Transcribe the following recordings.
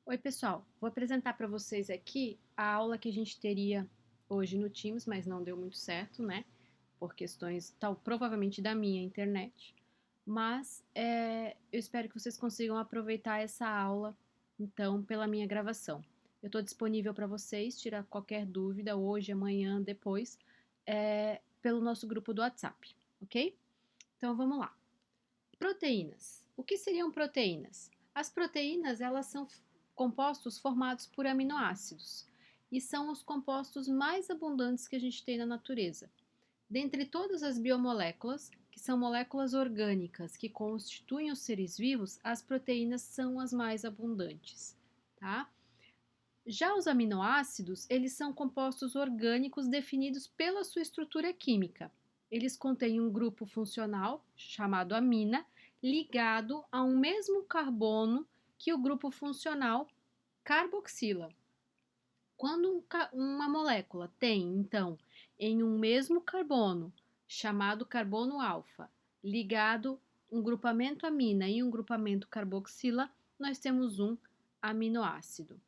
Oi, pessoal. Vou apresentar para vocês aqui a aula que a gente teria hoje no Teams, mas não deu muito certo, né? Por questões provavelmente da minha internet. Mas eu espero que vocês consigam aproveitar essa aula, então, pela minha gravação. Eu estou disponível para vocês, tirar qualquer dúvida hoje, amanhã, depois, pelo nosso grupo do WhatsApp, ok? Então, vamos lá. Proteínas. O que seriam proteínas? As proteínas, elas são compostos formados por aminoácidos e são os compostos mais abundantes que a gente tem na natureza. Dentre todas as biomoléculas, que são moléculas orgânicas que constituem os seres vivos, as proteínas são as mais abundantes, tá? Já os aminoácidos, eles são compostos orgânicos definidos pela sua estrutura química. Eles contêm um grupo funcional, chamado amina, ligado a um mesmo carbono que o grupo funcional carboxila. Quando uma molécula tem, então, em um mesmo carbono, chamado carbono alfa, ligado um grupamento amina e um grupamento carboxila, nós temos um aminoácido,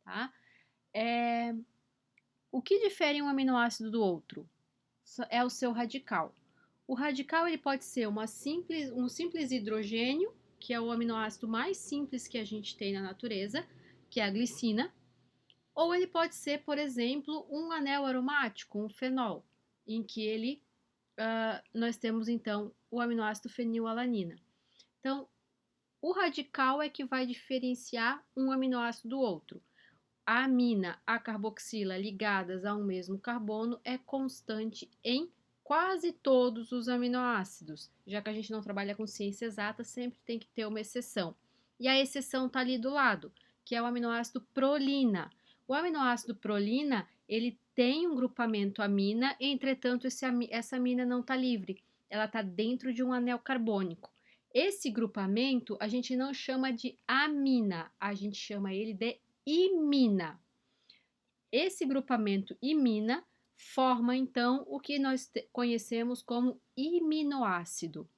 tá? O que difere um aminoácido do outro? É o seu radical. O radical ele pode ser um simples hidrogênio, que é o aminoácido mais simples que a gente tem na natureza, que é a glicina, ou ele pode ser, por exemplo, um anel aromático, um fenol, em que nós temos então o aminoácido fenilalanina. Então, o radical é que vai diferenciar um aminoácido do outro. A amina, a carboxila ligadas a um mesmo carbono é constante em quase todos os aminoácidos. Já que a gente não trabalha com ciência exata, sempre tem que ter uma exceção. E a exceção está ali do lado, que é o aminoácido prolina. O aminoácido prolina, ele tem um grupamento amina, entretanto, essa amina não está livre. Ela está dentro de um anel carbônico. Esse grupamento a gente não chama de amina, a gente chama ele de imina. Esse grupamento imina forma então o que nós conhecemos como iminoácido.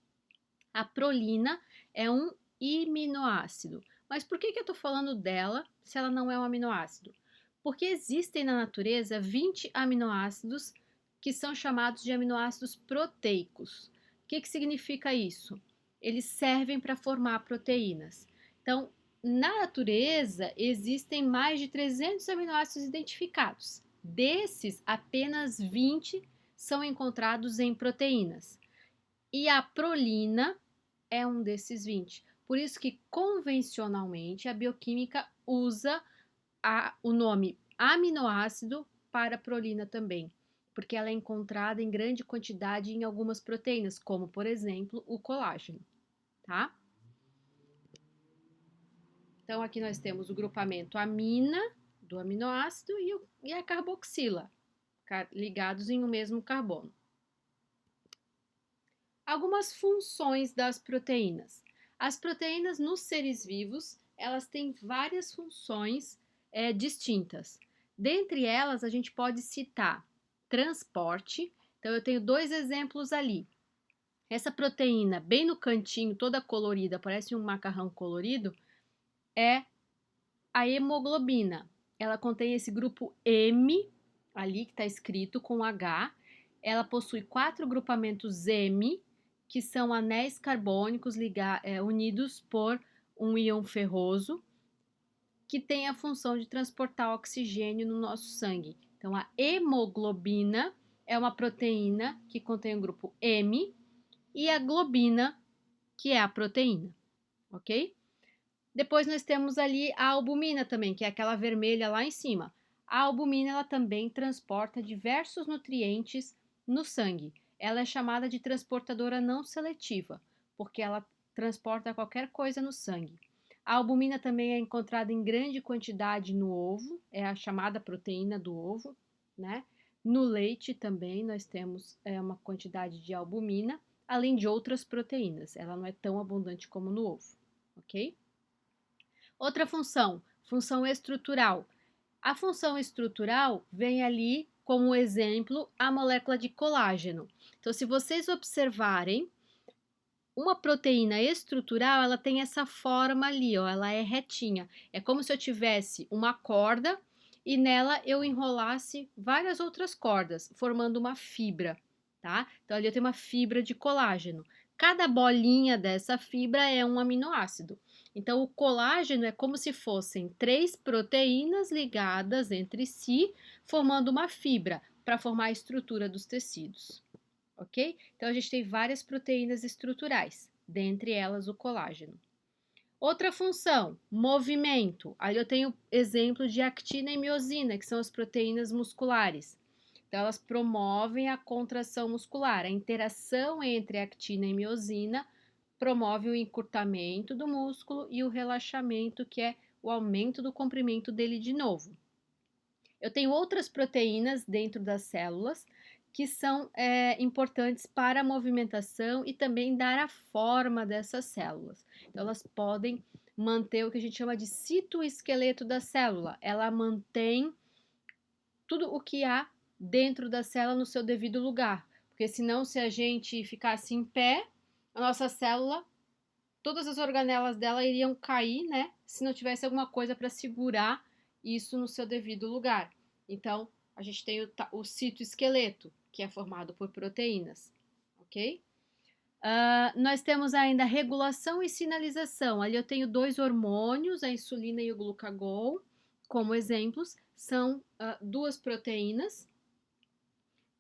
A prolina é um iminoácido. Mas por que eu estou falando dela se ela não é um aminoácido? Porque existem na natureza 20 aminoácidos que são chamados de aminoácidos proteicos. O que significa isso? Eles servem para formar proteínas. Então, na natureza, existem mais de 300 aminoácidos identificados. Desses, apenas 20 são encontrados em proteínas. E a prolina é um desses 20. Por isso que, convencionalmente, a bioquímica usa o nome aminoácido para prolina também, porque ela é encontrada em grande quantidade em algumas proteínas, como, por exemplo, o colágeno, tá? Então, aqui nós temos o grupamento amina do aminoácido e a carboxila, ligados em um mesmo carbono. Algumas funções das proteínas. As proteínas nos seres vivos, elas têm várias funções distintas. Dentre elas, a gente pode citar transporte. Então, eu tenho dois exemplos ali. Essa proteína, bem no cantinho, toda colorida, parece um macarrão colorido, é a hemoglobina. Ela contém esse grupo M, ali que está escrito com H. Ela possui 4 grupamentos M, que são anéis carbônicos unidos por um íon ferroso, que tem a função de transportar oxigênio no nosso sangue. Então, a hemoglobina é uma proteína que contém o grupo M e a globina, que é a proteína, ok? Depois nós temos ali a albumina também, que é aquela vermelha lá em cima. A albumina ela também transporta diversos nutrientes no sangue. Ela é chamada de transportadora não seletiva, porque ela transporta qualquer coisa no sangue. A albumina também é encontrada em grande quantidade no ovo, é a chamada proteína do ovo, né? No leite também nós temos uma quantidade de albumina, além de outras proteínas. Ela não é tão abundante como no ovo, ok? Outra função estrutural. A função estrutural vem ali como exemplo a molécula de colágeno. Então, se vocês observarem, Uma proteína estrutural, ela tem essa forma ali, ó, ela é retinha. É como se eu tivesse uma corda e nela eu enrolasse várias outras cordas, formando uma fibra, tá? Então ali eu tenho uma fibra de colágeno. Cada bolinha dessa fibra é um aminoácido. Então o colágeno é como se fossem 3 proteínas ligadas entre si, formando uma fibra para formar a estrutura dos tecidos. Ok? Então a gente tem várias proteínas estruturais, dentre elas o colágeno. Outra função, movimento. Ali eu tenho exemplo de actina e miosina, que são as proteínas musculares. Então elas promovem a contração muscular. A interação entre actina e miosina promove o encurtamento do músculo e o relaxamento, que é o aumento do comprimento dele de novo. Eu tenho outras proteínas dentro das células que são importantes para a movimentação e também dar a forma dessas células. Então, elas podem manter o que a gente chama de citoesqueleto da célula. Ela mantém tudo o que há dentro da célula no seu devido lugar. Porque senão, se a gente ficasse em pé, a nossa célula, todas as organelas dela iriam cair, né? Se não tivesse alguma coisa para segurar isso no seu devido lugar. Então, a gente tem o citoesqueleto, que é formado por proteínas, ok? Nós temos ainda regulação e sinalização. Ali eu tenho 2 hormônios, a insulina e o glucagon, como exemplos. São 2 proteínas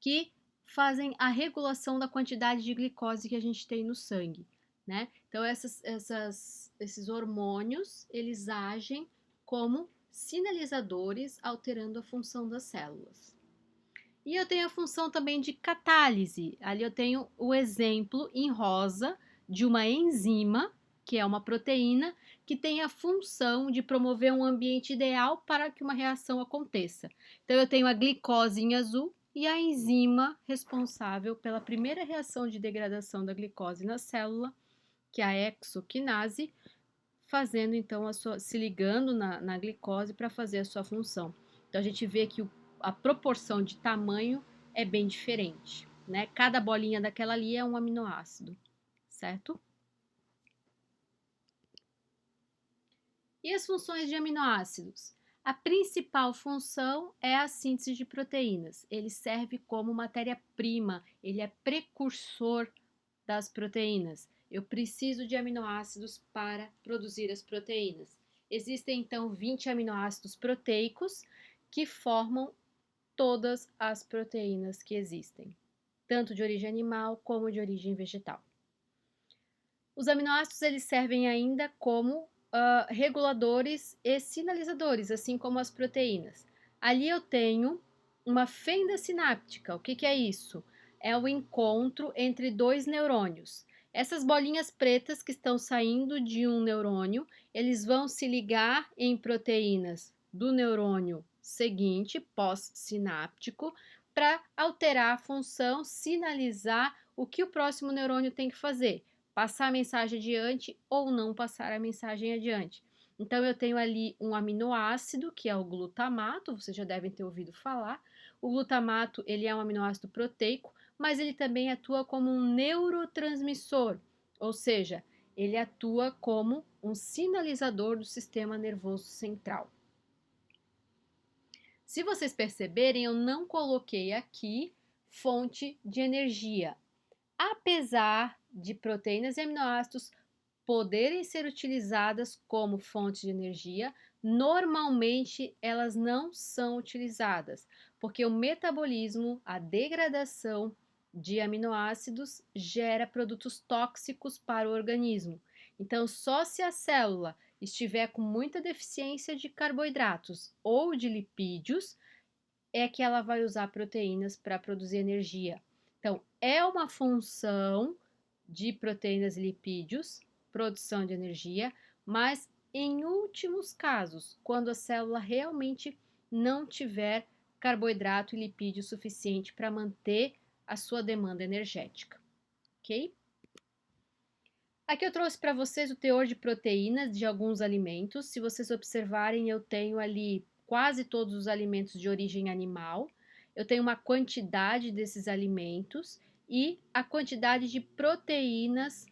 que fazem a regulação da quantidade de glicose que a gente tem no sangue, né? Então, esses hormônios, eles agem como sinalizadores, alterando a função das células. E eu tenho a função também de catálise. Ali eu tenho o exemplo em rosa de uma enzima, que é uma proteína, que tem a função de promover um ambiente ideal para que uma reação aconteça. Então eu tenho a glicose em azul e a enzima responsável pela primeira reação de degradação da glicose na célula, que é a hexoquinase, fazendo então se ligando na glicose para fazer a sua função. Então a gente vê que a proporção de tamanho é bem diferente, né? Cada bolinha daquela ali é um aminoácido, certo? E as funções de aminoácidos? A principal função é a síntese de proteínas. Ele serve como matéria-prima, ele é precursor das proteínas. Eu preciso de aminoácidos para produzir as proteínas. Existem então 20 aminoácidos proteicos que formam todas as proteínas que existem, tanto de origem animal como de origem vegetal. Os aminoácidos eles servem ainda como reguladores e sinalizadores, assim como as proteínas. Ali eu tenho uma fenda sináptica. O que é isso? É o encontro entre 2 neurônios. Essas bolinhas pretas que estão saindo de um neurônio, eles vão se ligar em proteínas do neurônio seguinte, pós-sináptico, para alterar a função, sinalizar o que o próximo neurônio tem que fazer, passar a mensagem adiante ou não passar a mensagem adiante. Então, eu tenho ali um aminoácido, que é o glutamato, vocês já devem ter ouvido falar. O glutamato, ele é um aminoácido proteico, mas ele também atua como um neurotransmissor, ou seja, ele atua como um sinalizador do sistema nervoso central. Se vocês perceberem, eu não coloquei aqui fonte de energia. Apesar de proteínas e aminoácidos poderem ser utilizadas como fonte de energia, normalmente elas não são utilizadas, porque o metabolismo, a degradação de aminoácidos gera produtos tóxicos para o organismo. Então, só se a célula estiver com muita deficiência de carboidratos ou de lipídios, é que ela vai usar proteínas para produzir energia. Então, é uma função de proteínas e lipídios, produção de energia, mas em últimos casos, quando a célula realmente não tiver carboidrato e lipídio suficiente para manter a sua demanda energética, ok? Aqui eu trouxe para vocês o teor de proteínas de alguns alimentos. Se vocês observarem, eu tenho ali quase todos os alimentos de origem animal. Eu tenho uma quantidade desses alimentos e a quantidade de proteínas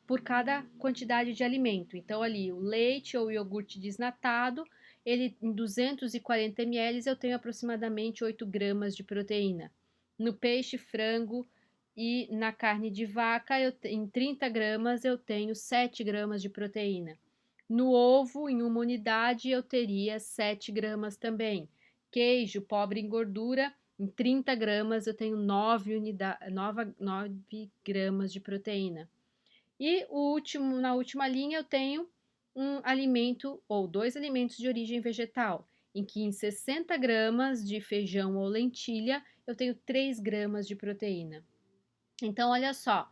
por cada quantidade de alimento. Então, ali, o leite ou iogurte desnatado, ele em 240 ml eu tenho aproximadamente 8 gramas de proteína. No peixe, frango e na carne de vaca, em 30 gramas eu tenho 7 gramas de proteína. No ovo, em uma unidade, eu teria 7 gramas também. Queijo, pobre em gordura, em 30 gramas eu tenho 9 gramas de proteína. E na última linha eu tenho um alimento ou 2 alimentos de origem vegetal, em que em 60 gramas de feijão ou lentilha eu tenho 3 gramas de proteína. Então, olha só,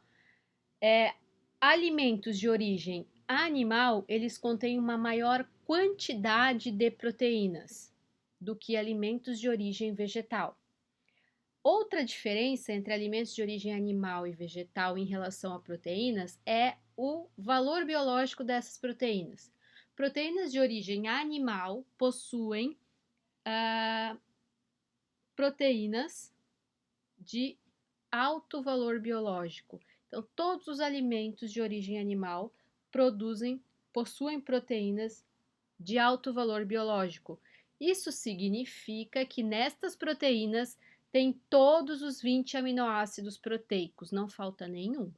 alimentos de origem animal, eles contêm uma maior quantidade de proteínas do que alimentos de origem vegetal. Outra diferença entre alimentos de origem animal e vegetal em relação a proteínas é o valor biológico dessas proteínas. Proteínas de origem animal possuem proteínas de alto valor biológico. Então, todos os alimentos de origem animal possuem proteínas de alto valor biológico. Isso significa que nestas proteínas tem todos os 20 aminoácidos proteicos, não falta nenhum.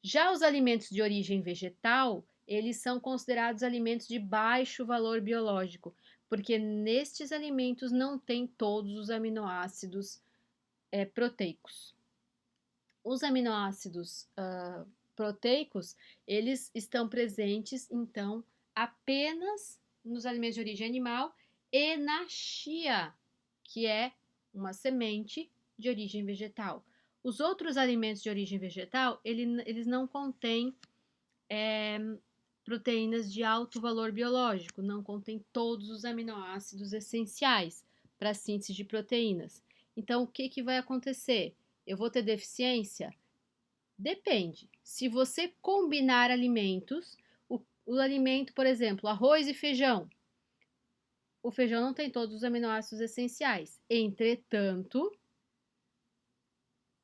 Já os alimentos de origem vegetal, eles são considerados alimentos de baixo valor biológico, porque nestes alimentos não tem todos os aminoácidos proteicos. Os aminoácidos proteicos, eles estão presentes, então, apenas nos alimentos de origem animal e na chia, que é uma semente de origem vegetal. Os outros alimentos de origem vegetal, eles não contêm proteínas de alto valor biológico, não contêm todos os aminoácidos essenciais para a síntese de proteínas. Então, o que vai acontecer? Eu vou ter deficiência? Depende. Se você combinar alimentos, o alimento, por exemplo, arroz e feijão, o feijão não tem todos os aminoácidos essenciais. Entretanto,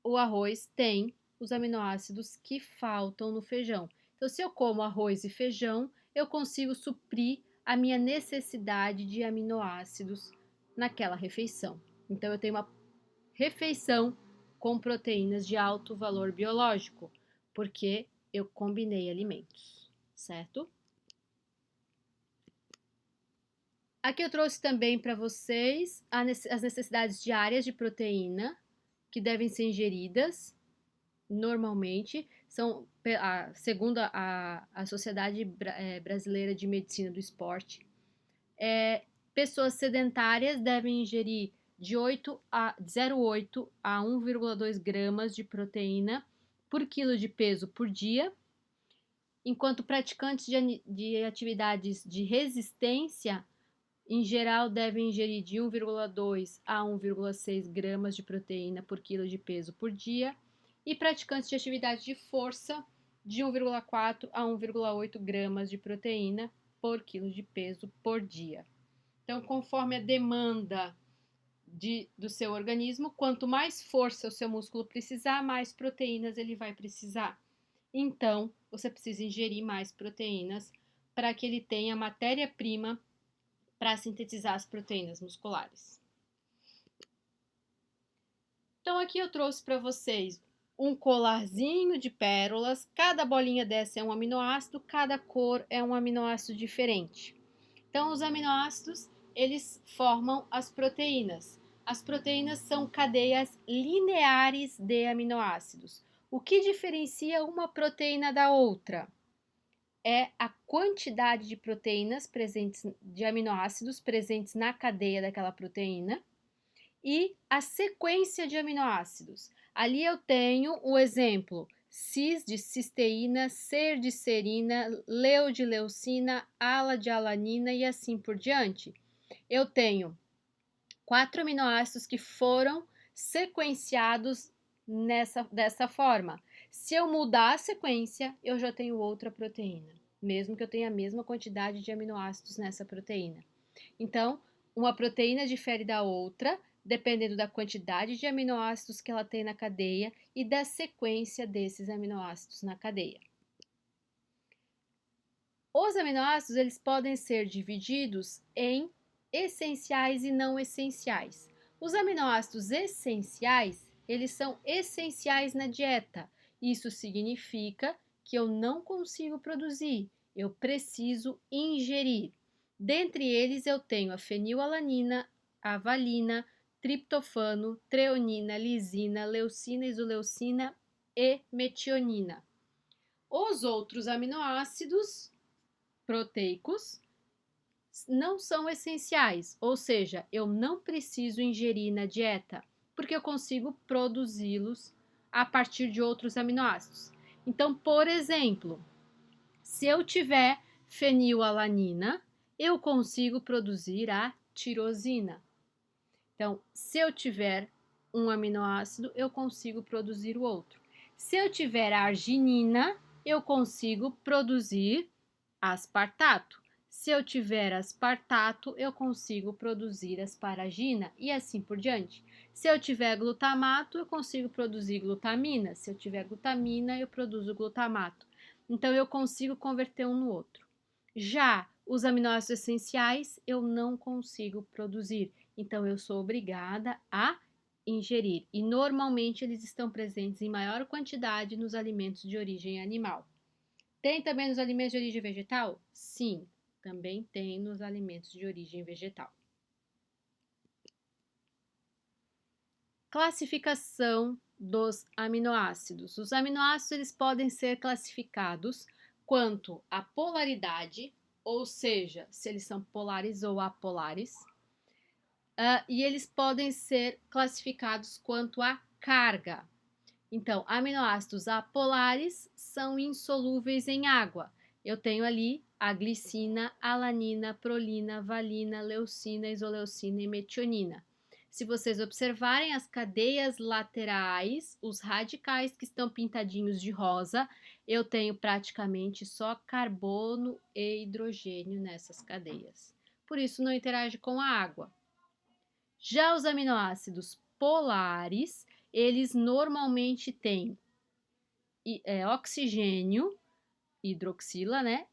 o arroz tem os aminoácidos que faltam no feijão. Então, se eu como arroz e feijão, eu consigo suprir a minha necessidade de aminoácidos naquela refeição. Então, eu tenho uma refeição com proteínas de alto valor biológico, porque eu combinei alimentos, certo? Aqui eu trouxe também para vocês as necessidades diárias de proteína que devem ser ingeridas normalmente. São, segundo a Sociedade Brasileira de Medicina do Esporte, pessoas sedentárias devem ingerir de 0,8 a 1,2 gramas de proteína por quilo de peso por dia, enquanto praticantes de atividades de resistência, em geral, devem ingerir de 1,2 a 1,6 gramas de proteína por quilo de peso por dia, e praticantes de atividade de força, de 1,4 a 1,8 gramas de proteína por quilo de peso por dia. Então, conforme a demanda do seu organismo, quanto mais força o seu músculo precisar, mais proteínas ele vai precisar. Então, você precisa ingerir mais proteínas para que ele tenha matéria-prima para sintetizar as proteínas musculares. Então, aqui eu trouxe para vocês um colarzinho de pérolas. Cada bolinha dessa é um aminoácido, cada cor é um aminoácido diferente. Então, os aminoácidos, eles formam as proteínas. As proteínas são cadeias lineares de aminoácidos. O que diferencia uma proteína da outra é a quantidade de proteínas presentes, de aminoácidos presentes na cadeia daquela proteína e a sequência de aminoácidos. Ali eu tenho o exemplo: cis de cisteína, cer de serina, leu de leucina, ala de alanina e assim por diante. Eu tenho 4 aminoácidos que foram sequenciados dessa forma. Se eu mudar a sequência, eu já tenho outra proteína, mesmo que eu tenha a mesma quantidade de aminoácidos nessa proteína. Então, uma proteína difere da outra dependendo da quantidade de aminoácidos que ela tem na cadeia e da sequência desses aminoácidos na cadeia. Os aminoácidos eles podem ser divididos em essenciais e não essenciais. Os aminoácidos essenciais, eles são essenciais na dieta. Isso significa que eu não consigo produzir, eu preciso ingerir. Dentre eles eu tenho a fenilalanina, a valina, triptofano, treonina, lisina, leucina, isoleucina e metionina. Os outros aminoácidos proteicos não são essenciais, ou seja, eu não preciso ingerir na dieta, porque eu consigo produzi-los a partir de outros aminoácidos. Então, por exemplo, se eu tiver fenilalanina, eu consigo produzir a tirosina. Então, se eu tiver um aminoácido, eu consigo produzir o outro. Se eu tiver arginina, eu consigo produzir aspartato. Se eu tiver aspartato, eu consigo produzir asparagina e assim por diante. Se eu tiver glutamato, eu consigo produzir glutamina. Se eu tiver glutamina, eu produzo glutamato. Então, eu consigo converter um no outro. Já os aminoácidos essenciais, eu não consigo produzir. Então, eu sou obrigada a ingerir. E normalmente eles estão presentes em maior quantidade nos alimentos de origem animal. Tem também nos alimentos de origem vegetal? Sim, também tem nos alimentos de origem vegetal. Classificação dos aminoácidos. Os aminoácidos eles podem ser classificados quanto à polaridade, ou seja, se eles são polares ou apolares, e eles podem ser classificados quanto à carga. Então, aminoácidos apolares são insolúveis em água. Eu tenho ali a glicina, alanina, prolina, valina, leucina, isoleucina e metionina. Se vocês observarem as cadeias laterais, os radicais que estão pintadinhos de rosa, eu tenho praticamente só carbono e hidrogênio nessas cadeias. Por isso, não interage com a água. Já os aminoácidos polares, eles normalmente têm oxigênio, hidroxila, né?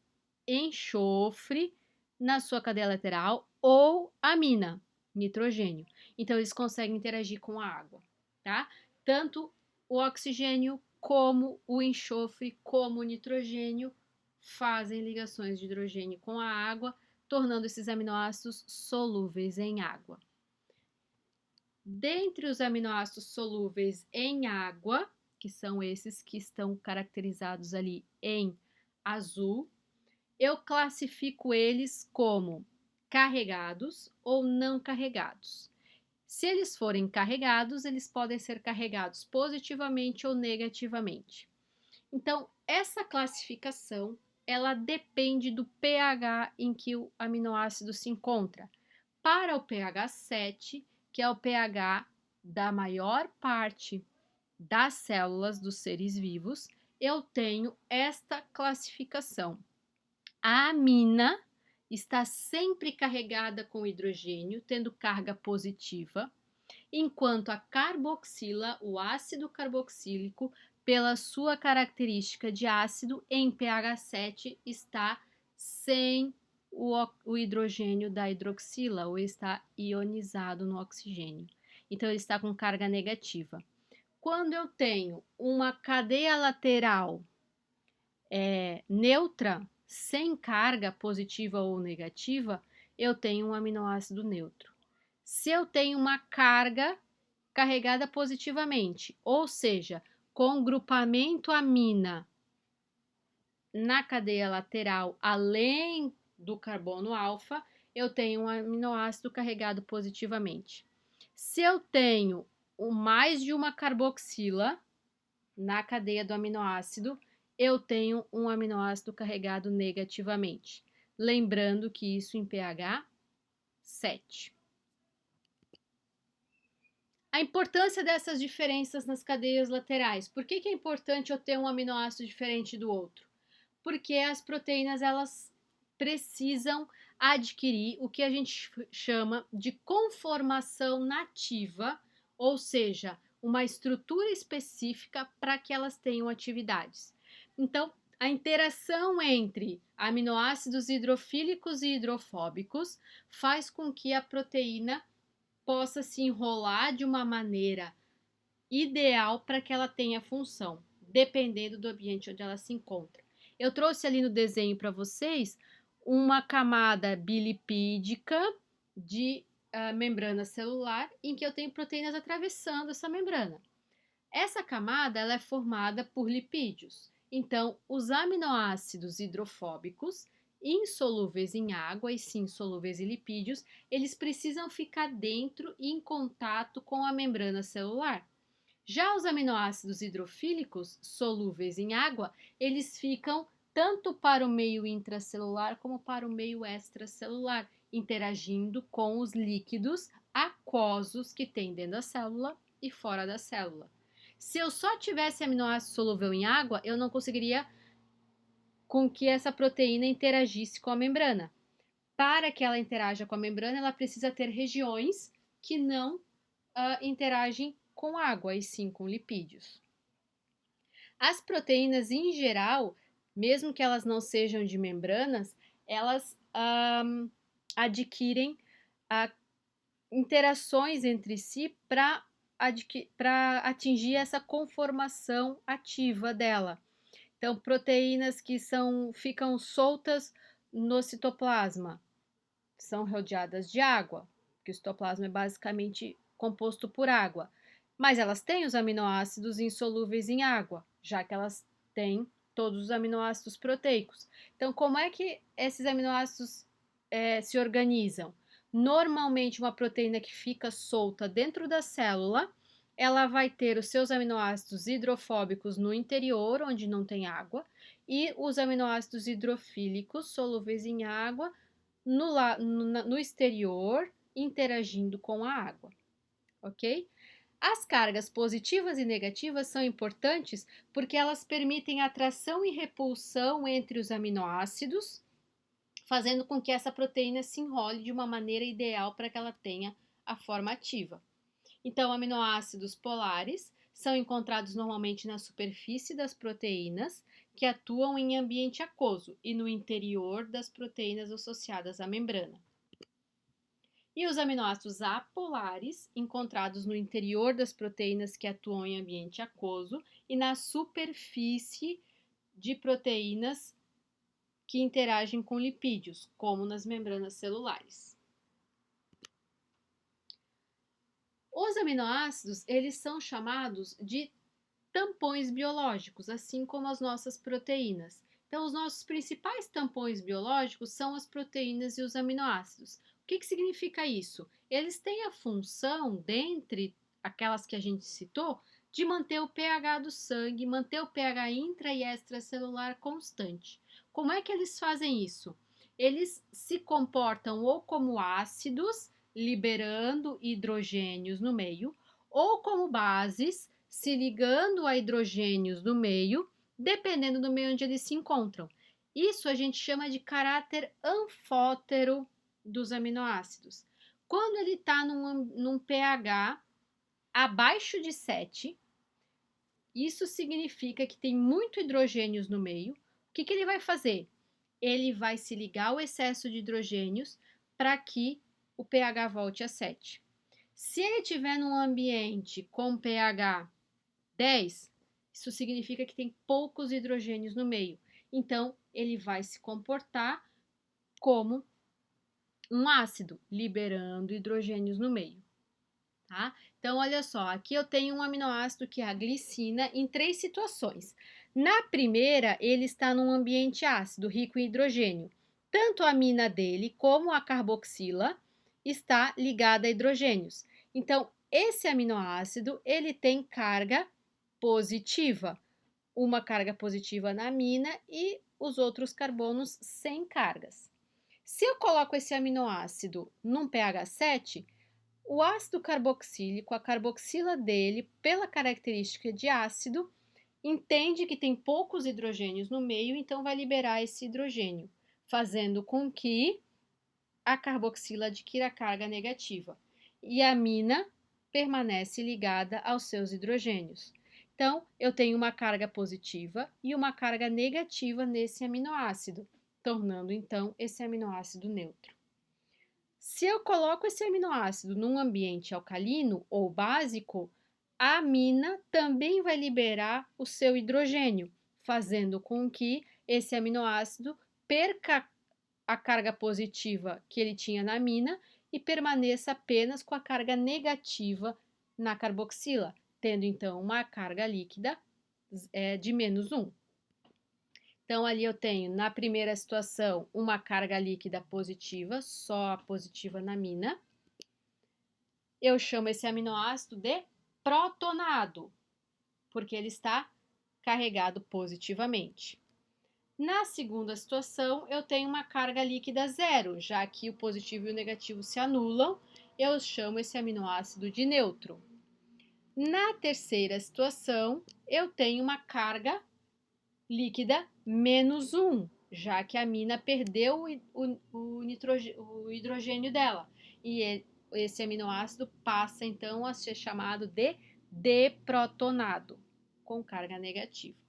Enxofre na sua cadeia lateral ou amina, nitrogênio. Então, eles conseguem interagir com a água, tá? Tanto o oxigênio como o enxofre, como o nitrogênio fazem ligações de hidrogênio com a água, tornando esses aminoácidos solúveis em água. Dentre os aminoácidos solúveis em água, que são esses que estão caracterizados ali em azul, eu classifico eles como carregados ou não carregados. Se eles forem carregados, eles podem ser carregados positivamente ou negativamente. Então, essa classificação, ela depende do pH em que o aminoácido se encontra. Para o pH 7, que é o pH da maior parte das células dos seres vivos, eu tenho esta classificação. A amina está sempre carregada com hidrogênio, tendo carga positiva, enquanto a carboxila, o ácido carboxílico, pela sua característica de ácido em pH 7, está sem o hidrogênio da hidroxila, ou está ionizado no oxigênio. Então, ele está com carga negativa. Quando eu tenho uma cadeia lateral neutra, sem carga positiva ou negativa, eu tenho um aminoácido neutro. Se eu tenho uma carga carregada positivamente, ou seja, com grupamento amina na cadeia lateral, além do carbono alfa, eu tenho um aminoácido carregado positivamente. Se eu tenho mais de uma carboxila na cadeia do aminoácido, eu tenho um aminoácido carregado negativamente. Lembrando que isso em pH 7. A importância dessas diferenças nas cadeias laterais. Por que é importante eu ter um aminoácido diferente do outro? Porque as proteínas, elas precisam adquirir o que a gente chama de conformação nativa, ou seja, uma estrutura específica para que elas tenham atividades. Então, a interação entre aminoácidos hidrofílicos e hidrofóbicos faz com que a proteína possa se enrolar de uma maneira ideal para que ela tenha função, dependendo do ambiente onde ela se encontra. Eu trouxe ali no desenho para vocês uma camada bilipídica de membrana celular em que eu tenho proteínas atravessando essa membrana. Essa camada ela é formada por lipídios. Então, os aminoácidos hidrofóbicos, insolúveis em água e sim solúveis em lipídios, eles precisam ficar dentro e em contato com a membrana celular. Já os aminoácidos hidrofílicos, solúveis em água, eles ficam tanto para o meio intracelular como para o meio extracelular, interagindo com os líquidos aquosos que tem dentro da célula e fora da célula. Se eu só tivesse aminoácido solúvel em água, eu não conseguiria com que essa proteína interagisse com a membrana. Para que ela interaja com a membrana, ela precisa ter regiões que não interagem com água e sim com lipídios. As proteínas em geral, mesmo que elas não sejam de membranas, elas adquirem interações entre si para atingir essa conformação ativa dela. Então, proteínas que ficam soltas no citoplasma são rodeadas de água, porque o citoplasma é basicamente composto por água. Mas elas têm os aminoácidos insolúveis em água, já que elas têm todos os aminoácidos proteicos. Então, como é que esses aminoácidos se organizam? Normalmente, uma proteína que fica solta dentro da célula, ela vai ter os seus aminoácidos hidrofóbicos no interior, onde não tem água, e os aminoácidos hidrofílicos, solúveis em água, no exterior, interagindo com a água, ok? As cargas positivas e negativas são importantes porque elas permitem atração e repulsão entre os aminoácidos, fazendo com que essa proteína se enrole de uma maneira ideal para que ela tenha a forma ativa. Então, aminoácidos polares são encontrados normalmente na superfície das proteínas que atuam em ambiente aquoso e no interior das proteínas associadas à membrana. E os aminoácidos apolares, encontrados no interior das proteínas que atuam em ambiente aquoso e na superfície de proteínas que interagem com lipídios, como nas membranas celulares. Os aminoácidos, eles são chamados de tampões biológicos, assim como as nossas proteínas. Então, os nossos principais tampões biológicos são as proteínas e os aminoácidos. O que significa isso? Eles têm a função, dentre aquelas que a gente citou, de manter o pH do sangue, manter o pH intra e extracelular constante. Como é que eles fazem isso? Eles se comportam ou como ácidos, liberando hidrogênios no meio, ou como bases, se ligando a hidrogênios no meio, dependendo do meio onde eles se encontram. Isso a gente chama de caráter anfótero dos aminoácidos. Quando ele está num pH abaixo de 7, isso significa que tem muito hidrogênios no meio. O que ele vai fazer? Ele vai se ligar ao excesso de hidrogênios para que o pH volte a 7. Se ele estiver num ambiente com pH 10, isso significa que tem poucos hidrogênios no meio. Então, ele vai se comportar como um ácido, liberando hidrogênios no meio. Tá? Então, olha só, aqui eu tenho um aminoácido que é a glicina em 3 situações. Na primeira, ele está num ambiente ácido, rico em hidrogênio. Tanto a amina dele como a carboxila está ligada a hidrogênios. Então, esse aminoácido, ele tem carga positiva. Uma carga positiva na amina e os outros carbonos sem cargas. Se eu coloco esse aminoácido num pH 7, o ácido carboxílico, a carboxila dele, pela característica de ácido, entende que tem poucos hidrogênios no meio, então vai liberar esse hidrogênio, fazendo com que a carboxila adquira carga negativa e a amina permanece ligada aos seus hidrogênios. Então, eu tenho uma carga positiva e uma carga negativa nesse aminoácido, tornando então esse aminoácido neutro. Se eu coloco esse aminoácido num ambiente alcalino ou básico, a amina também vai liberar o seu hidrogênio, fazendo com que esse aminoácido perca a carga positiva que ele tinha na amina e permaneça apenas com a carga negativa na carboxila, tendo então uma carga líquida de -1. Então, ali eu tenho, na primeira situação, uma carga líquida positiva, só positiva na amina. Eu chamo esse aminoácido de protonado, porque ele está carregado positivamente. Na segunda situação, eu tenho uma carga líquida zero, já que o positivo e o negativo se anulam, eu chamo esse aminoácido de neutro. Na terceira situação, eu tenho uma carga líquida -1, já que a amina perdeu o hidrogênio dela. E esse aminoácido passa então a ser chamado de deprotonado, com carga negativa.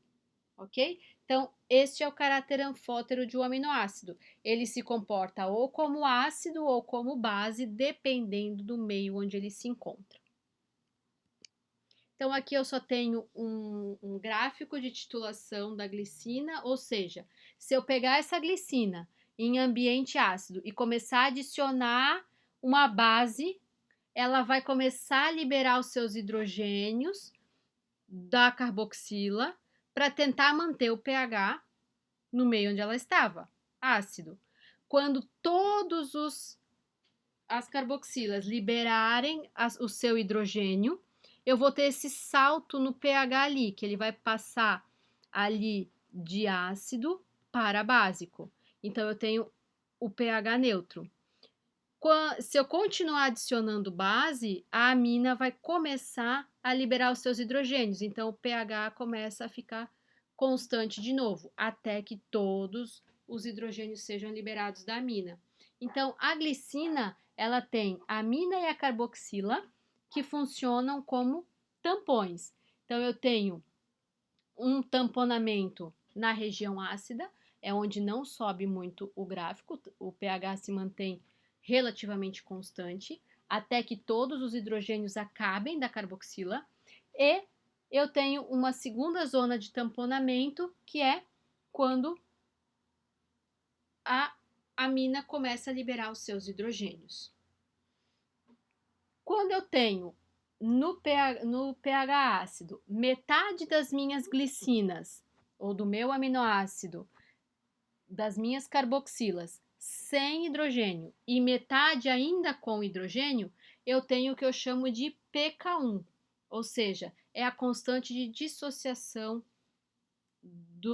Ok? Então, este é o caráter anfótero de um aminoácido. Ele se comporta ou como ácido ou como base, dependendo do meio onde ele se encontra. Então, aqui eu só tenho um gráfico de titulação da glicina, ou seja, se eu pegar essa glicina em ambiente ácido e começar a adicionar uma base, ela vai começar a liberar os seus hidrogênios da carboxila para tentar manter o pH no meio onde ela estava, ácido. Quando todos as carboxilas liberarem o seu hidrogênio, eu vou ter esse salto no pH ali, que ele vai passar ali de ácido para básico. Então, eu tenho o pH neutro. Se eu continuar adicionando base, a amina vai começar a liberar os seus hidrogênios. Então, o pH começa a ficar constante de novo, até que todos os hidrogênios sejam liberados da amina. Então, a glicina, ela tem a amina e a carboxila, que funcionam como tampões. Então, eu tenho um tamponamento na região ácida, é onde não sobe muito o gráfico, o pH se mantém relativamente constante, até que todos os hidrogênios acabem da carboxila, e eu tenho uma segunda zona de tamponamento, que é quando a amina começa a liberar os seus hidrogênios. Quando eu tenho no pH ácido metade das minhas glicinas, ou do meu aminoácido, das minhas carboxilas, sem hidrogênio, e metade ainda com hidrogênio, eu tenho o que eu chamo de pK1, ou seja, é a constante de dissociação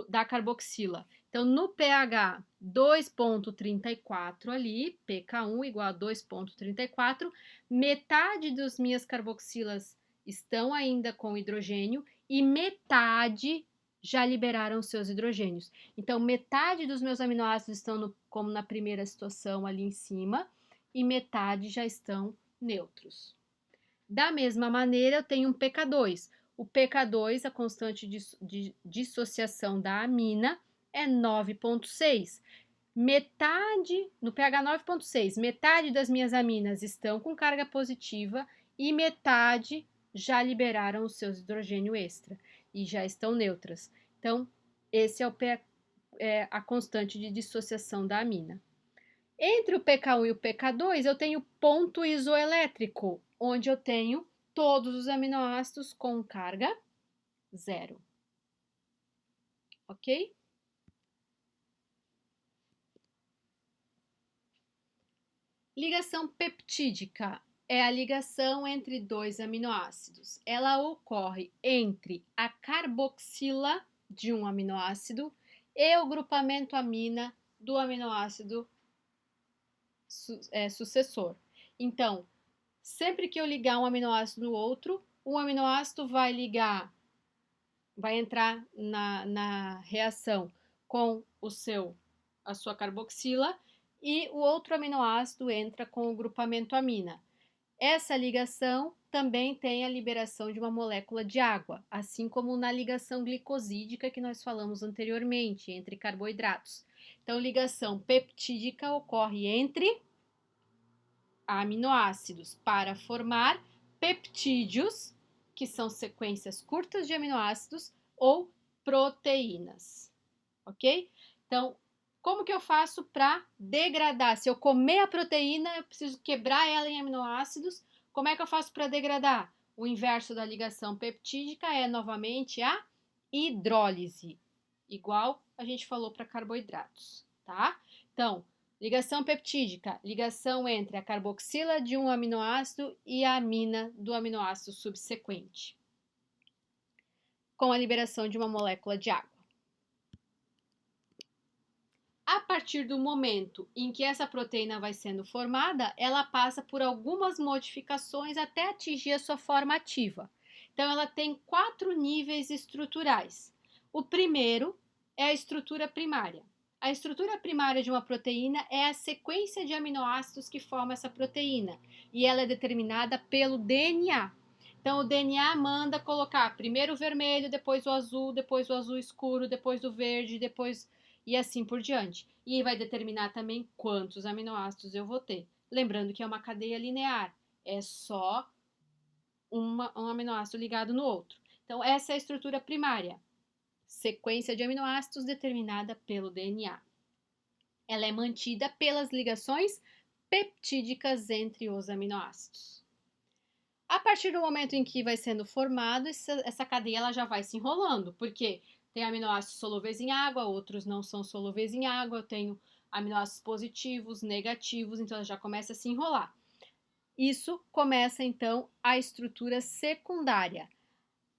da carboxila. Então, no pH 2,34 ali, pK1 igual a 2,34, metade das minhas carboxilas estão ainda com hidrogênio e metade já liberaram seus hidrogênios. Então, metade dos meus aminoácidos estão como na primeira situação ali em cima e metade já estão neutros. Da mesma maneira, eu tenho um pK2. O pK2, a constante de dissociação da amina, é 9,6. Metade, no pH 9,6, metade das minhas aminas estão com carga positiva e metade já liberaram o seu hidrogênio extra e já estão neutras. Então, esse é a constante de dissociação da amina. Entre o pK1 e o pK2, eu tenho ponto isoelétrico, onde eu tenho todos os aminoácidos com carga zero. Ok? Ligação peptídica é a ligação entre dois aminoácidos. Ela ocorre entre a carboxila de um aminoácido e o grupamento amina do aminoácido sucessor. Então, sempre que eu ligar um aminoácido no outro, um aminoácido vai entrar na reação com o seu a sua carboxila e o outro aminoácido entra com o grupamento amina. Essa ligação também tem a liberação de uma molécula de água, assim como na ligação glicosídica que nós falamos anteriormente, entre carboidratos. Então, ligação peptídica ocorre entre aminoácidos para formar peptídeos, que são sequências curtas de aminoácidos, ou proteínas, ok? Então, como que eu faço para degradar? Se eu comer a proteína, eu preciso quebrar ela em aminoácidos. Como é que eu faço para degradar? O inverso da ligação peptídica é novamente a hidrólise, igual a gente falou para carboidratos, tá? Então, ligação peptídica, ligação entre a carboxila de um aminoácido e a amina do aminoácido subsequente, com a liberação de uma molécula de água. A partir do momento em que essa proteína vai sendo formada, ela passa por algumas modificações até atingir a sua forma ativa. Então, ela tem 4 níveis estruturais. O primeiro é a estrutura primária. A estrutura primária de uma proteína é a sequência de aminoácidos que forma essa proteína, e ela é determinada pelo DNA. Então, o DNA manda colocar primeiro o vermelho, depois o azul escuro, depois o verde, depois e assim por diante. E vai determinar também quantos aminoácidos eu vou ter. Lembrando que é uma cadeia linear, é só um aminoácido ligado no outro. Então, essa é a estrutura primária, sequência de aminoácidos determinada pelo DNA. Ela é mantida pelas ligações peptídicas entre os aminoácidos. A partir do momento em que vai sendo formado, essa cadeia ela já vai se enrolando, porque tem aminoácidos solúveis em água, outros não são solúveis em água, eu tenho aminoácidos positivos, negativos, então ela já começa a se enrolar. Isso começa então a estrutura secundária.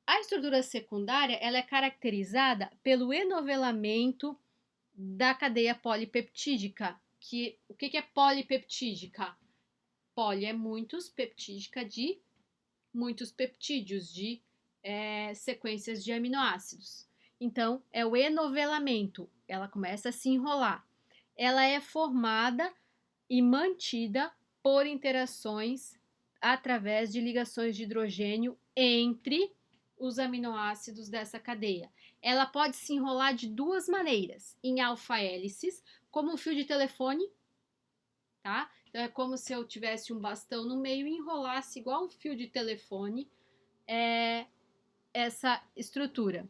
A estrutura secundária ela é caracterizada pelo enovelamento da cadeia polipeptídica. O que é polipeptídica? Poli é muitos, peptídica de muitos peptídeos, de sequências de aminoácidos. Então, é o enovelamento, ela começa a se enrolar. Ela é formada e mantida por interações através de ligações de hidrogênio entre os aminoácidos dessa cadeia. Ela pode se enrolar de duas maneiras, em alfa-hélices, como um fio de telefone, tá? Então, é como se eu tivesse um bastão no meio e enrolasse igual um fio de telefone essa estrutura.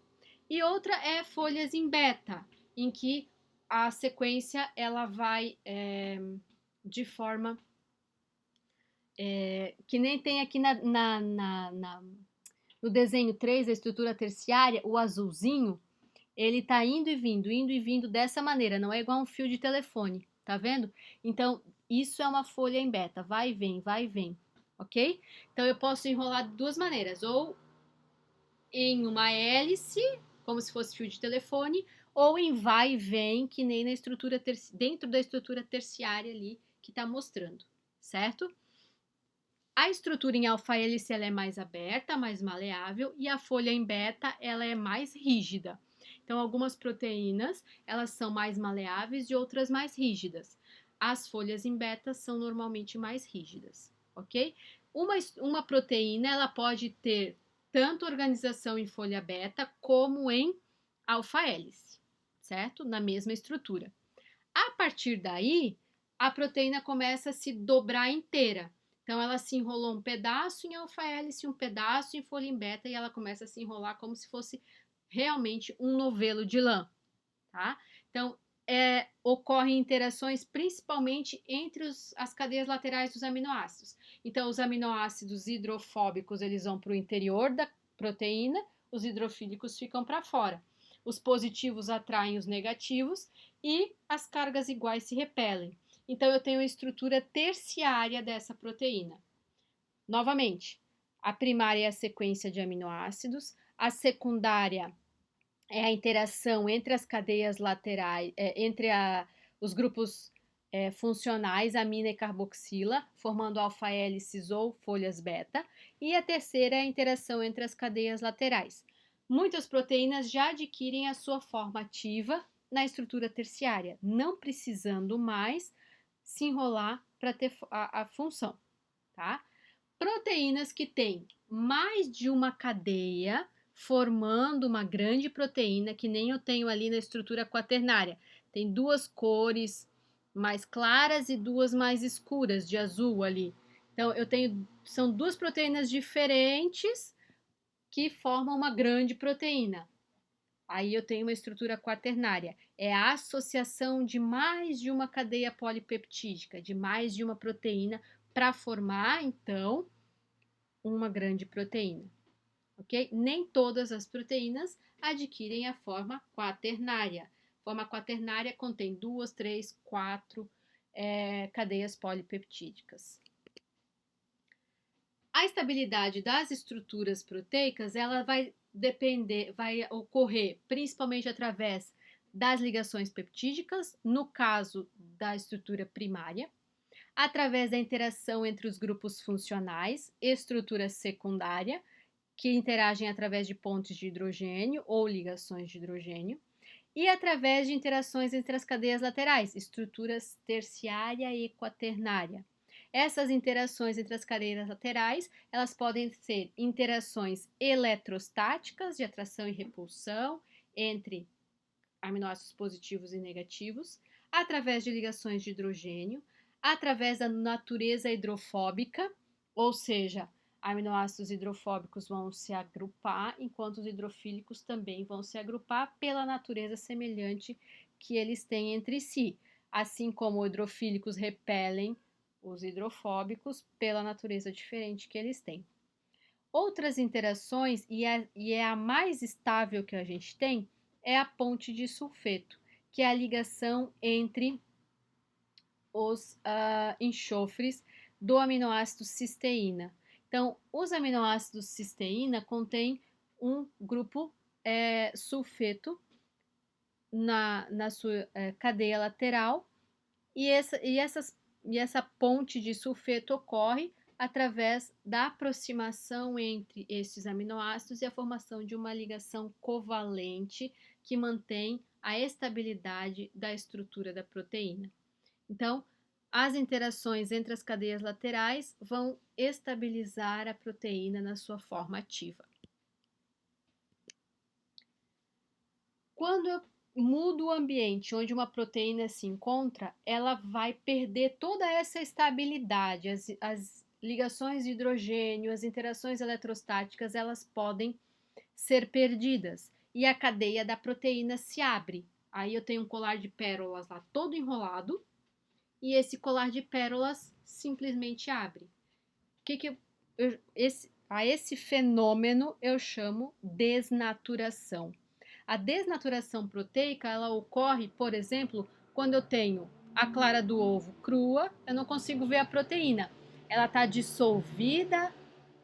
E outra é folhas em beta, em que a sequência ela vai de forma que nem tem aqui no desenho 3, a estrutura terciária, o azulzinho, ele tá indo e vindo dessa maneira, não é igual um fio de telefone, tá vendo? Então, isso é uma folha em beta, vai e vem, ok? Então, eu posso enrolar de duas maneiras, ou em uma hélice, como se fosse fio de telefone, ou em vai e vem, que nem na estrutura dentro da estrutura terciária ali que está mostrando, certo? A estrutura em alfa-hélice ela é mais aberta, mais maleável, e a folha em beta ela é mais rígida. Então, algumas proteínas elas são mais maleáveis e outras mais rígidas. As folhas em beta são normalmente mais rígidas, ok? Uma proteína ela pode ter tanto organização em folha beta como em alfa-hélice, certo? Na mesma estrutura. A partir daí, a proteína começa a se dobrar inteira. Então, ela se enrolou um pedaço em alfa-hélice, um pedaço em folha em beta, e ela começa a se enrolar como se fosse realmente um novelo de lã, tá? Então, ocorrem interações principalmente entre as cadeias laterais dos aminoácidos. Então, os aminoácidos hidrofóbicos, eles vão para o interior da proteína, os hidrofílicos ficam para fora. Os positivos atraem os negativos e as cargas iguais se repelem. Então, eu tenho a estrutura terciária dessa proteína. Novamente, a primária é a sequência de aminoácidos, a secundária é a interação entre as cadeias laterais, entre os grupos funcionais, amina e carboxila, formando alfa-hélices ou folhas beta, e a terceira é a interação entre as cadeias laterais. Muitas proteínas já adquirem a sua forma ativa na estrutura terciária, não precisando mais se enrolar para ter a função, tá? Proteínas que têm mais de uma cadeia formando uma grande proteína, que nem eu tenho ali na estrutura quaternária. Tem duas cores mais claras e duas mais escuras de azul ali. Então, são duas proteínas diferentes que formam uma grande proteína. Aí eu tenho uma estrutura quaternária. É a associação de mais de uma cadeia polipeptídica, de mais de uma proteína, para formar, então, uma grande proteína. Ok? Nem todas as proteínas adquirem a forma quaternária. A forma quaternária contém 2, 3, 4 cadeias polipeptídicas. A estabilidade das estruturas proteicas, ela vai ocorrer principalmente através das ligações peptídicas, no caso da estrutura primária, através da interação entre os grupos funcionais, estrutura secundária, que interagem através de pontes de hidrogênio ou ligações de hidrogênio, e através de interações entre as cadeias laterais, estruturas terciária e quaternária. Essas interações entre as cadeias laterais, elas podem ser interações eletrostáticas de atração e repulsão entre aminoácidos positivos e negativos, através de ligações de hidrogênio, através da natureza hidrofóbica, ou seja, aminoácidos hidrofóbicos vão se agrupar, enquanto os hidrofílicos também vão se agrupar pela natureza semelhante que eles têm entre si, assim como hidrofílicos repelem os hidrofóbicos pela natureza diferente que eles têm. Outras interações, e é a mais estável que a gente tem, é a ponte de sulfeto, que é a ligação entre os enxofres do aminoácido cisteína. Então, os aminoácidos cisteína contêm um grupo sulfeto na sua cadeia lateral, e essa ponte de sulfeto ocorre através da aproximação entre estes aminoácidos e a formação de uma ligação covalente que mantém a estabilidade da estrutura da proteína. Então, as interações entre as cadeias laterais vão estabilizar a proteína na sua forma ativa. Quando eu mudo o ambiente onde uma proteína se encontra, ela vai perder toda essa estabilidade. As ligações de hidrogênio, as interações eletrostáticas, elas podem ser perdidas e a cadeia da proteína se abre. Aí eu tenho um colar de pérolas lá todo enrolado e esse colar de pérolas simplesmente abre. A esse fenômeno eu chamo desnaturação. A desnaturação proteica, ela ocorre, por exemplo, quando eu tenho a clara do ovo crua, eu não consigo ver a proteína. Ela está dissolvida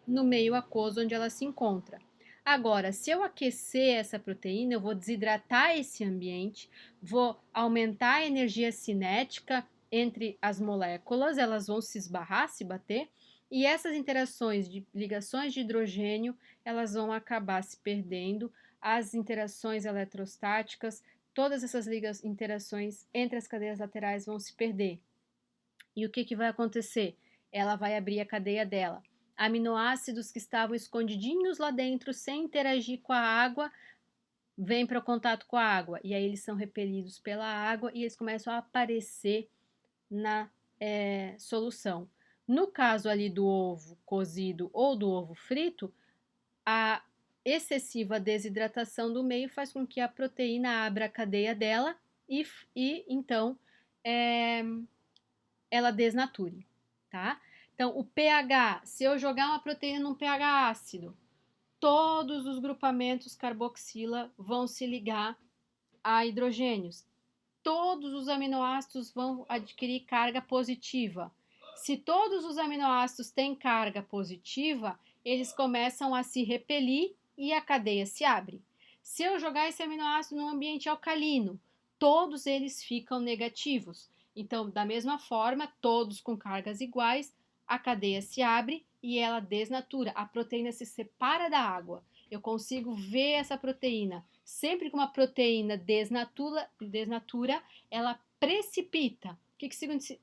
no meio aquoso onde ela se encontra. Agora, se eu aquecer essa proteína, eu vou desidratar esse ambiente, vou aumentar a energia cinética entre as moléculas, elas vão se esbarrar, se bater, e essas interações de ligações de hidrogênio, elas vão acabar se perdendo, as interações eletrostáticas, todas essas interações entre as cadeias laterais vão se perder. E o que vai acontecer? Ela vai abrir a cadeia dela. Aminoácidos que estavam escondidinhos lá dentro, sem interagir com a água, vêm para o contato com a água. E aí eles são repelidos pela água e eles começam a aparecer na solução. No caso ali do ovo cozido ou do ovo frito, a excessiva desidratação do meio faz com que a proteína abra a cadeia dela e então ela desnature, tá? Então, o pH, se eu jogar uma proteína num pH ácido, todos os grupamentos carboxila vão se ligar a hidrogênios. Todos os aminoácidos vão adquirir carga positiva. Se todos os aminoácidos têm carga positiva, eles começam a se repelir e a cadeia se abre. Se eu jogar esse aminoácido num ambiente alcalino, todos eles ficam negativos. Então, da mesma forma, todos com cargas iguais, a cadeia se abre e ela desnatura. A proteína se separa da água. Eu consigo ver essa proteína Sempre que uma proteína desnatura, ela precipita. O que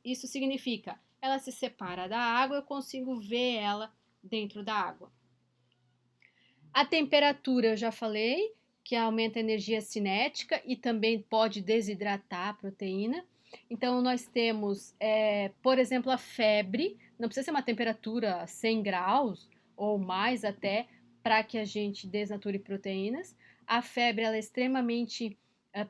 isso significa? Ela se separa da água, eu consigo ver ela dentro da água. A temperatura, eu já falei, que aumenta a energia cinética e também pode desidratar a proteína. Então, nós temos, por exemplo, a febre, não precisa ser uma temperatura 100 graus ou mais até, para que a gente desnature proteínas. A febre ela é extremamente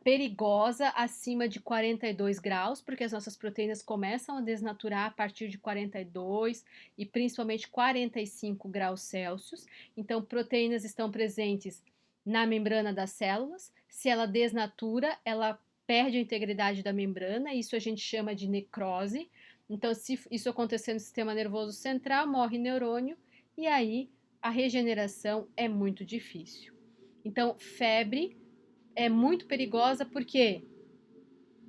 perigosa acima de 42 graus, porque as nossas proteínas começam a desnaturar a partir de 42 e principalmente 45 graus Celsius. Então, proteínas estão presentes na membrana das células. Se ela desnatura, ela perde a integridade da membrana, isso a gente chama de necrose. Então, se isso acontecer no sistema nervoso central, morre neurônio e aí a regeneração é muito difícil. Então, febre é muito perigosa porque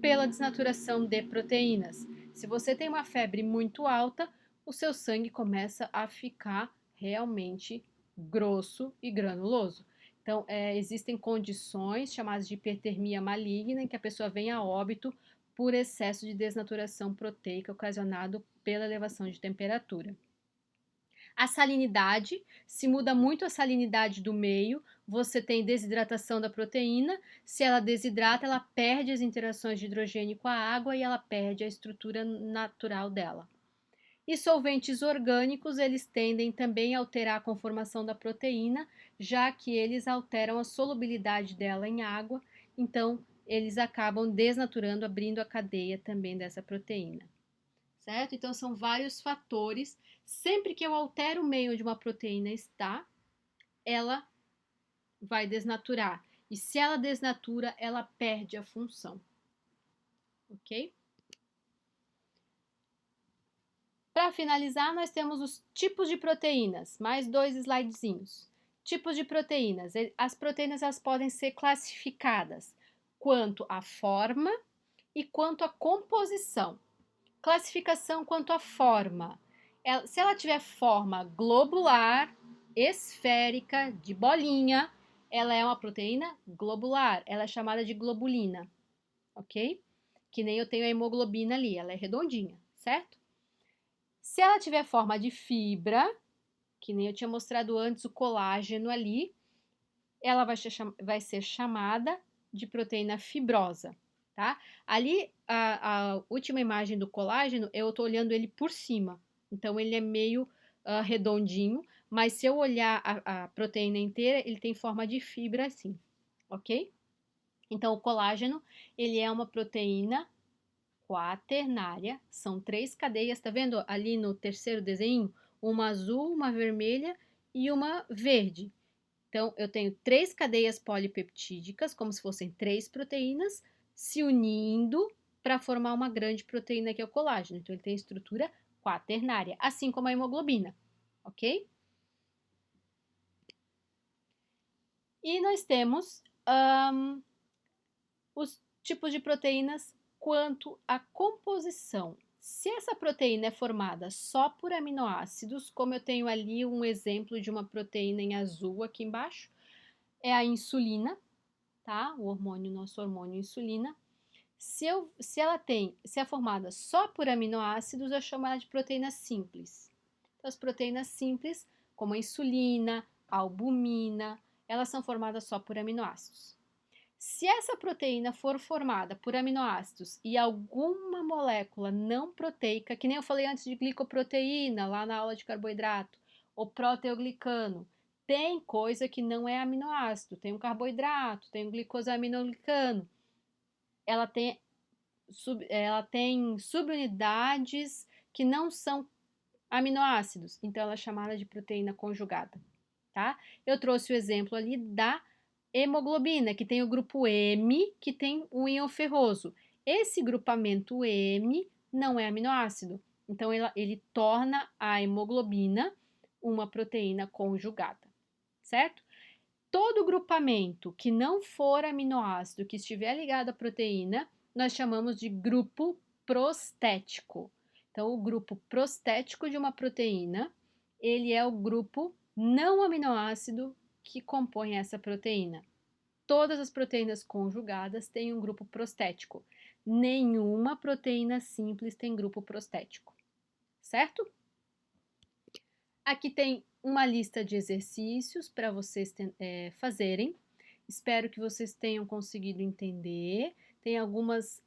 pela desnaturação de proteínas. Se você tem uma febre muito alta, o seu sangue começa a ficar realmente grosso e granuloso. Então, existem condições chamadas de hipertermia maligna, em que a pessoa vem a óbito por excesso de desnaturação proteica ocasionado pela elevação de temperatura. A salinidade, se muda muito a salinidade do meio, você tem desidratação da proteína. Se ela desidrata, ela perde as interações de hidrogênio com a água e ela perde a estrutura natural dela. E solventes orgânicos, eles tendem também a alterar a conformação da proteína, já que eles alteram a solubilidade dela em água, então eles acabam desnaturando, abrindo a cadeia também dessa proteína. Certo? Então são vários fatores. Sempre que eu altero o meio onde uma proteína está, ela vai desnaturar. E se ela desnatura, ela perde a função. Ok? Para finalizar, nós temos os tipos de proteínas. Mais 2 slidezinhos. Tipos de proteínas. As proteínas elas podem ser classificadas quanto à forma e quanto à composição. Classificação quanto à forma. Se ela tiver forma globular, esférica, de bolinha, ela é uma proteína globular. Ela é chamada de globulina, ok? Que nem eu tenho a hemoglobina ali, ela é redondinha, certo? Se ela tiver forma de fibra, que nem eu tinha mostrado antes o colágeno ali, ela vai ser chamada de proteína fibrosa. Tá? Ali, a última imagem do colágeno, eu estou olhando ele por cima. Então, ele é meio redondinho, mas se eu olhar a proteína inteira, ele tem forma de fibra assim, ok? Então, o colágeno, ele é uma proteína quaternária, são 3 cadeias, tá vendo ali no terceiro desenho? Uma azul, uma vermelha e uma verde. Então, eu tenho 3 cadeias polipeptídicas, como se fossem 3 proteínas, se unindo para formar uma grande proteína que é o colágeno. Então, ele tem estrutura quaternária, assim como a hemoglobina, ok? E nós temos os tipos de proteínas quanto à composição. Se essa proteína é formada só por aminoácidos, como eu tenho ali um exemplo de uma proteína em azul aqui embaixo, é a insulina, tá? O hormônio, nosso hormônio insulina. Se é formada só por aminoácidos, eu chamo ela de proteína simples. Então, as proteínas simples, como a insulina, a albumina, elas são formadas só por aminoácidos. Se essa proteína for formada por aminoácidos e alguma molécula não proteica, que nem eu falei antes de glicoproteína, lá na aula de carboidrato, ou proteoglicano, tem coisa que não é aminoácido, tem um carboidrato, tem um glicosaminoglicano. Ela tem subunidades que não são aminoácidos, então ela é chamada de proteína conjugada, tá? Eu trouxe o exemplo ali da hemoglobina, que tem o grupo M, que tem o íon ferroso. Esse grupamento M não é aminoácido, então ele torna a hemoglobina uma proteína conjugada, certo? Todo grupamento que não for aminoácido, que estiver ligado à proteína, nós chamamos de grupo prostético. Então, o grupo prostético de uma proteína, ele é o grupo não aminoácido que compõe essa proteína. Todas as proteínas conjugadas têm um grupo prostético. Nenhuma proteína simples tem grupo prostético, certo? Aqui tem uma lista de exercícios para vocês fazerem. Espero que vocês tenham conseguido entender. Tem algumas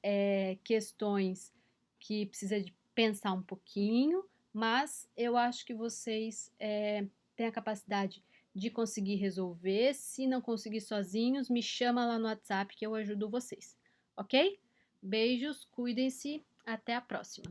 questões que precisa de pensar um pouquinho, mas eu acho que vocês têm a capacidade de conseguir resolver. Se não conseguir sozinhos, me chama lá no WhatsApp que eu ajudo vocês, ok? Beijos, cuidem-se, até a próxima!